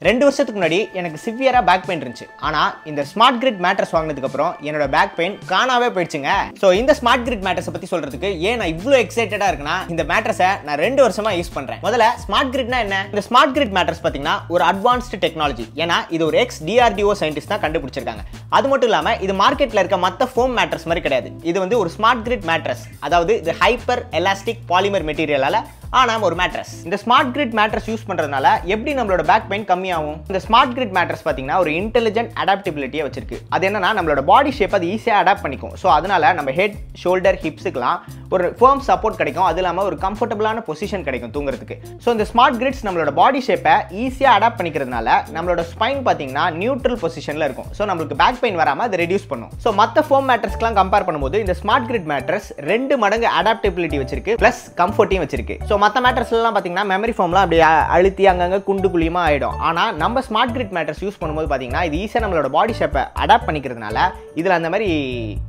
2 வருஷத்துக்கு முன்னாடி எனக்கு சிவியரா பேக் பெயின் இருந்துச்சு. ஆனா இந்த ஸ்மார்ட் கிரிட் மேட்ரஸ் வாங்குனதுக்கு அப்புறம் என்னோட பேக் பெயின் காணாவே போயிடுச்சுங்க. சோ இந்த ஸ்மார்ட் கிரிட் மேட்ரஸ் பத்தி சொல்றதுக்கு ஏன் நான் இவ்ளோ எக்ஸைட்டடா இருக்கேன்னா, இந்த மேட்ரஸை நான் 2 வருஷமா யூஸ் பண்றேன். முதல்ல ஸ்மார்ட் கிரிட்னா என்ன? இந்த ஸ்மார்ட் கிரிட் மேட்ரஸ் பாத்தீங்கன்னா ஒரு அட்வான்ஸ்டு டெக்னாலஜி. ஏன்னா இது ஒரு எக்ஸ் DRDO சயின்டிஸ்ட் தான் கண்டுபிடிச்சிருக்காங்க. அது மட்டும் இல்லாம இது மார்க்கெட்ல இருக்க மத்த ஃபோம் மேட்ரஸ் மாதிரி கிடையாது. இது வந்து ஒரு ஸ்மார்ட் கிரிட் மேட்ரஸ். அதாவது இது ஹைப்பர் எலாஸ்டிக் பாலிமர் மெட்டீரியலால ஆனா ஒரு மேட்ரஸ். இந்த ஸ்மார்ட் கிரிட் மேட்ரஸ் யூஸ் பண்றதுனால எப்படி நம்மளோட பேக் பெயின் கம்மியாகும்? இந்த ஸ்மார்ட் கிரிட் மேட்ரஸ் பாத்தீங்கன்னா ஒரு இன்டெலிஜென்ட் அடாப்டபிலிட்டியை வச்சிருக்கு. அது என்னன்னா நம்மளோட பாடி ஷேப் அது ஈஸியா அடாப்ட் பண்ணிக்கும். ஸோ அதனால நம்ம ஹெட், ஷோல்டர், ஹிப்ஸுக்குலாம் ஒரு ஃபர்ம் சப்போர்ட் கிடைக்கும். அது இல்லாமல் ஒரு கம்ஃபர்டபுளான பொசிஷன் கிடைக்கும் தூங்குறதுக்கு. ஸோ இந்த ஸ்மார்ட் கிரிட்ஸ் நம்மளோட பாடி ஷேப்பை ஈஸியாக அடாப்ட் பண்ணிக்கிறதுனால நம்மளோட ஸ்பைன் பார்த்தீங்கன்னா நியூட்ரல் பொசிஷனில் இருக்கும். ஸோ நம்மளுக்கு பேக் பெயின் வராமல் அது ரெடியூஸ் பண்ணும். ஸோ மற்ற ஃபோம் மேட்ரஸ்க்குலாம் கம்பேர் பண்ணும்போது இந்த ஸ்மார்ட் கிரிட் மேட்ரஸ் 2 மடங்கு அடாப்டபிலிட்டி வச்சிருக்கு, பிளஸ் கம்ஃபர்ட்டையும் வச்சிருக்கு. ஸோ மற்ற மேட்ரஸ்லாம் பார்த்தீங்கன்னா மெமரி ஃபோம்லாம் அப்படி அழுத்தி அங்கங்கே குண்டு குழியுமா ஆயிடும். ஆனால் நம்ம ஸ்மார்ட் கிரிட் மேட்ரஸ் யூஸ் பண்ணும்போது பார்த்தீங்கன்னா இது ஈஸியாக நம்மளோட பாடி ஷேப்பை அடாப்ட் பண்ணிக்கிறதுனால இதில் அந்த மாதிரி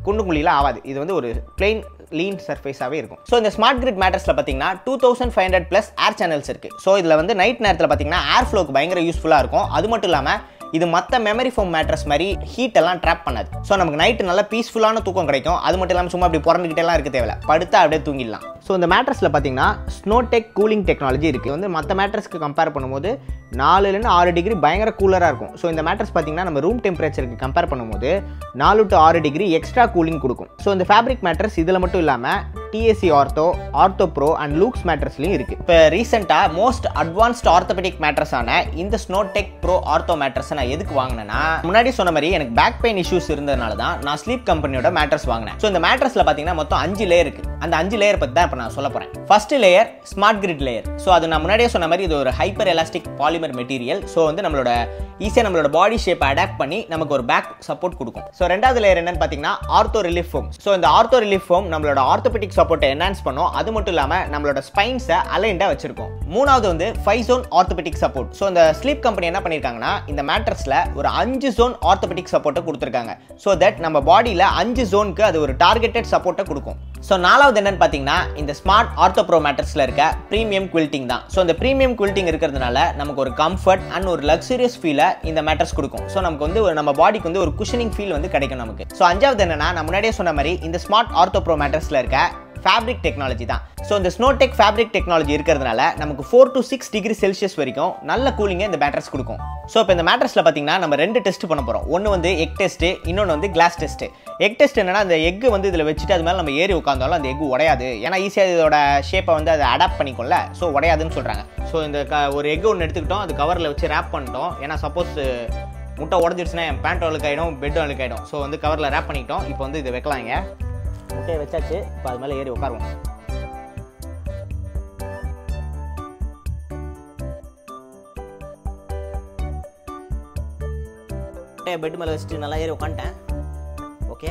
குண்டு குழியெல்லாம் ஆகாது. இது வந்து ஒரு பிளெயின் லீன் சர்ஃபேஸாகவே இருக்கும். ஸோ இந்த ஸ்மார்ட் கிரிட் மேட்ரஸில் பார்த்தீங்கன்னா 2500 ப்ளஸ் ஏர் சேனல்ஸ் இருக்குது. ஸோ இதில் வந்து நைட் நேரத்தில் பார்த்தீங்கன்னா ஏர் ஃப்ளோக்கு பயங்கர யூஸ்ஃபுல்லாக இருக்கும். அது மட்டும் இல்லாமல் இது மற்ற மெமரி ஃபோம் மேட்ரஸ் மாதிரி ஹீட் எல்லாம் ட்ராப் பண்ணாது. ஸோ நமக்கு நைட்டு நல்லா பீஸ்ஃபுல்லான தூக்கம் கிடைக்கும். அது மட்டும் இல்லாமல் சும்மா அப்படி புறந்துக்கிட்டேலாம் இருக்க தேவையில்ல, படுத்தா அப்படியே தூங்கிடலாம். ஸோ இந்த மேட்ரஸில் பார்த்தீங்கன்னா ஸ்னோடெக் கூலிங் டெக்னாலஜி இருக்குது. வந்து மற்ற மேட்ரஸ்க்கு கம்பேர் பண்ணும்போது 4லேருந்து 6 டிகிரி பயங்கர கூலராக இருக்கும். ஸோ இந்த மேட்ரஸ் பார்த்தீங்கன்னா நம்ம ரூம் டெம்பரேச்சருக்கு கம்பேர் பண்ணும்போது 4 to 6 டிகிரி எக்ஸ்ட்ரா கூலிங் கொடுக்கும். ஸோ இந்த ஃபேப்ரிக் மேட்ரஸ் இதில் மட்டும் இல்லாமல் TAC ortho, ortho pro and luxe மேட்ரஸ்லையும் இருக்குது. இப்போ ரீசெண்டாக மோஸ்ட் அட்வான்ஸ்ட் ஆர்த்தோபெடிக் மேட்ரஸான இந்த ஸ்னோடெக் ப்ரோ ஆர்த்தோ மேட்ரஸை நான் எதுக்கு வாங்கினேன்னா, முன்னாடி சொன்ன மாதிரி எனக்கு பேக் பெயின் இஷ்யூஸ் இருந்ததுனால தான் நான் ஸ்லீப் கம்பெனியோட மேட்ரஸ் வாங்கினேன். ஸோ இந்த மேட்ரஸில் பார்த்தீங்கன்னா மொத்தம் 5 லேயர் இருக்குது. அந்த 5 லேயர் பற்றி தான் இப்போ நான் சொல்ல போகிறேன். First layer smart grid layer. So அது நான் முன்னாடியே சொன்ன மாதிரி இது ஒரு hyper elastic polymer material. So வந்து நம்மளோட ஈஸியாக நம்மளோட பாடி ஷேப்பை அடாப்ட் பண்ணி நமக்கு ஒரு பேக் சப்போர்ட் கொடுக்கும். ஸோ 2வது லேயர் என்னன்னு பார்த்தீங்கன்னா ஆர்த்தோ ரிலீஃப் ஃபோம். ஸோ இந்த ஆர்த்தோ ரிலீஃப் ஃபோம் நம்மளோட ஆர்த்தோபெடிக் சப்போர்ட்டை என்ஹான்ஸ் பண்ணும். அது மட்டும் இல்லாமல் நம்மளோட ஸ்பைன்ஸை அலைன்டாக வச்சிருக்கும். 3வது வந்து 5 zone ஆர்த்தோபெடிக் சப்போர்ட். ஸோ இந்த ஸ்லீப் கம்பெனி என்ன பண்ணியிருக்காங்கன்னா இந்த மேட்ரஸில் ஒரு 5 zone ஆர்த்தோபெடிக் சப்போர்ட்டை கொடுத்துருக்காங்க. ஸோ தட் நம்ம பாடியில் 5 zoneக்கு அது ஒரு டார்கெட்டட் சப்போர்ட்டை கொடுக்கும். ஸோ 4வது என்னன்னு பார்த்தீங்கன்னா இந்த ஸ்மார்ட் ஆர்த்தோ ப்ரோ மேட்ரஸில் இருக்க ப்ரீமியம் குவில்ட்டிங் தான். ஸோ இந்த ப்ரீமியம் குவில்ட்டிங் இருக்கிறதுனால நமக்கு ஒரு கம்ஃபர்ட் அண்ட் ஒரு லக்ஸரியஸ் ஃபீலை இந்த மேட்ரஸ் கொடுக்கும். ஸோ நமக்கு வந்து நம்ம பாடிக்கு வந்து ஒரு குஷனிங் ஃபீல் வந்து கிடைக்கும் நமக்கு. ஸோ 5வது என்னன்னா நான் முன்னாடியே சொன்ன மாதிரி இந்த ஸ்மார்ட் ஆர்த்தோ ப்ரோ மேட்ரஸில் இருக்க ஃபேப்ரிக் டெக்னாலஜி தான். ஸோ இந்த ஸ்னோடெக் ஃபேப்ரிக் டெக்னாலஜி இருக்கிறதுனால நமக்கு 4 to 6 டிகிரி செல்சியஸ் வரைக்கும் நல்ல கூலிங்கை இந்த மேட்ரஸ் கொடுக்கும். ஸோ இப்போ இந்த மேட்ரஸில் பார்த்தீங்கன்னா நம்ம 2 டெஸ்ட் பண்ண போகிறோம். ஒன்று வந்து எக் டெஸ்ட்டு, இன்னொன்று வந்து கிளாஸ் டெஸ்ட்டு. எக் டெஸ்ட் என்னன்னா அந்த எக் வந்து இதில் வச்சுட்டு அது மேலே நம்ம ஏறி உட்காந்தாலும் அந்த எக் உடையாது. ஏன்னா ஈஸியாக இதோட ஷேப்பை வந்து அதை அடாப்ட் பண்ணிக்கோம்ல. ஸோ உடையாதுன்னு சொல்கிறாங்க. ஸோ இந்த ஒரு எக் ஒன்று எடுத்துக்கிட்டோம், அது கவரில் வச்சு ரேப் பண்ணிட்டோம். ஏன்னா சப்போஸ் முட்டை உடஞ்சிடுச்சுன்னா என் பேண்ட் அழுக்காயிடும், பெட்டும் அழுக்காயிடும். ஸோ வந்து கவரில் ரேப் பண்ணிக்கிட்டோம். இப்போ வந்து இதை வைக்கலாங்க. முட்டையை வச்சாச்சு. இப்போ அது மேலே ஏறி உட்காருவோம். முட்டையை பெட் மேலே வச்சுட்டு நல்லா ஏறி உட்காந்துட்டேன். ஓகே,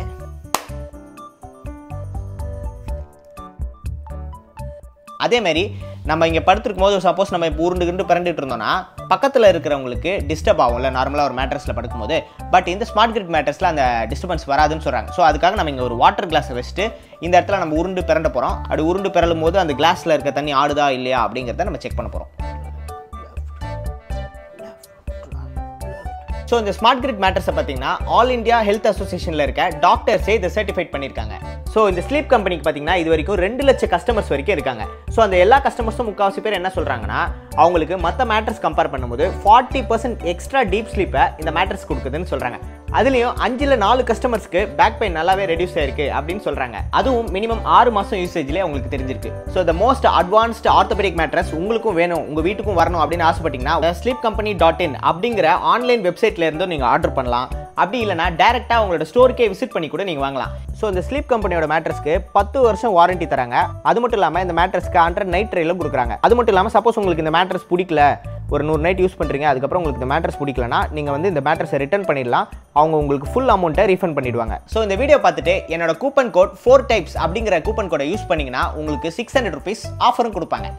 அதேமாரி நம்ம இங்கே படுத்துருக்கும் போது சப்போஸ் நம்ம இப்போ உருண்டு பிறண்டுட்டு இருந்தோம்னா பக்கத்தில் இருக்கிறவங்களுக்கு டிஸ்டர்ப் ஆகும்ல நார்மலாக ஒரு மேட்ரஸில் படுக்கும்போது. பட் இந்த ஸ்மார்ட் கிரிட் மேட்ரஸில் அந்த டிஸ்டர்பன்ஸ் வராதுன்னு சொல்கிறாங்க. ஸோ அதுக்காக நம்ம இங்கே ஒரு வாட்டர் கிளாஸை வச்சுட்டு இந்த இடத்துல நம்ம உருண்டு பிறண்ட போகிறோம். அப்படி உருண்டு பிறலும் போது அந்த கிளாஸில் இருக்க தண்ணி ஆடுதா இல்லையா அப்படிங்கிறத நம்ம செக் பண்ண போகிறோம். ஸோ இந்த ஸ்மார்ட் கிரிட் மேட்ரஸை பார்த்தீங்கன்னா ஆல் இந்தியா ஹெல்த் அசோசியேஷனில் இருக்க டாக்டர்ஸே இதை சர்டிஃபைட் பண்ணியிருக்காங்க. ஸோ இந்த ஸ்லீப் கம்பெனிக்கு பார்த்தீங்கன்னா இது வரைக்கும் 2 லட்சம் கஸ்டமர்ஸ் வரைக்கும் இருக்காங்க. ஸோ அந்த எல்லா கஸ்டமர்ஸும் முக்கால்வாசி பேர் என்ன சொல்கிறாங்கன்னா அவங்களுக்கு மற்ற மேட்ரஸ் கம்பேர் பண்ணும்போது 40% எக்ஸ்ட்ரா டீப் ஸ்லீப்பை இந்த மேட்ரஸ் கொடுக்குதுன்னு சொல்கிறாங்க. அதுலேயும் 5ல் 4 கஸ்டமர்ஸ்க்கு பேக் பெயின் நல்லாவே ரெடியூஸ் ஆயிருக்கு அப்படின்னு சொல்கிறாங்க. அதுவும் மினிமம் 6 மாதம் யூசேஜ்லேயே உங்களுக்கு தெரிஞ்சிருக்கு. ஸோ இந்த மோஸ்ட் அட்வான்ஸ்ட் ஆர்த்தோபெடிக் மேட்ரஸ் உங்களுக்கும் வேணும், உங்கள் வீட்டுக்கும் வரணும் அப்படின்னு ஆசைப்பட்டீங்கன்னா sleepcompany.in அப்படிங்கிற ஆன்லைன் வெப்சைட்ல இருந்தும் நீங்கள் ஆர்டர் பண்ணலாம். அப்படி இல்லைனா டேரெக்டாக உங்களோட ஸ்டோருக்கே விசிட் பண்ணி கூட நீங்கள் வாங்கலாம். ஸோ இந்த ஸ்லீப் கம்பெனியோட மேட்ரஸ்க்கு 10 வருஷம் வாரண்டி தராங்க. அது மட்டும் இல்லாமல் இந்த மேட்ரஸ்க்கு 100 நைட் ட்ரைலும் கொடுக்குறாங்க. அது மட்டும் இல்லாமல் சப்போஸ் உங்களுக்கு இந்த மேட்ரஸ் பிடிக்கல, ஒரு 100 நைட் யூஸ் பண்ணுறீங்க, அதுக்கப்புறம் உங்களுக்கு இந்த மேட்ரஸ் பிடிக்கலனா நீங்கள் வந்து இந்த மேட்ரஸை ரிட்டர்ன் பண்ணிடலாம். அவங்க உங்களுக்கு ஃபுல் அமௌண்ட்டை ரீஃபண்ட் பண்ணிடுவாங்க. ஸோ இந்த வீடியோ பார்த்துட்டு என்னோட கூப்பன் கோட் 4 types அப்படிங்கிற கூப்பன் கோடை யூஸ் பண்ணிங்கன்னா உங்களுக்கு 600 rupees ஆஃபரும் கொடுப்பாங்க.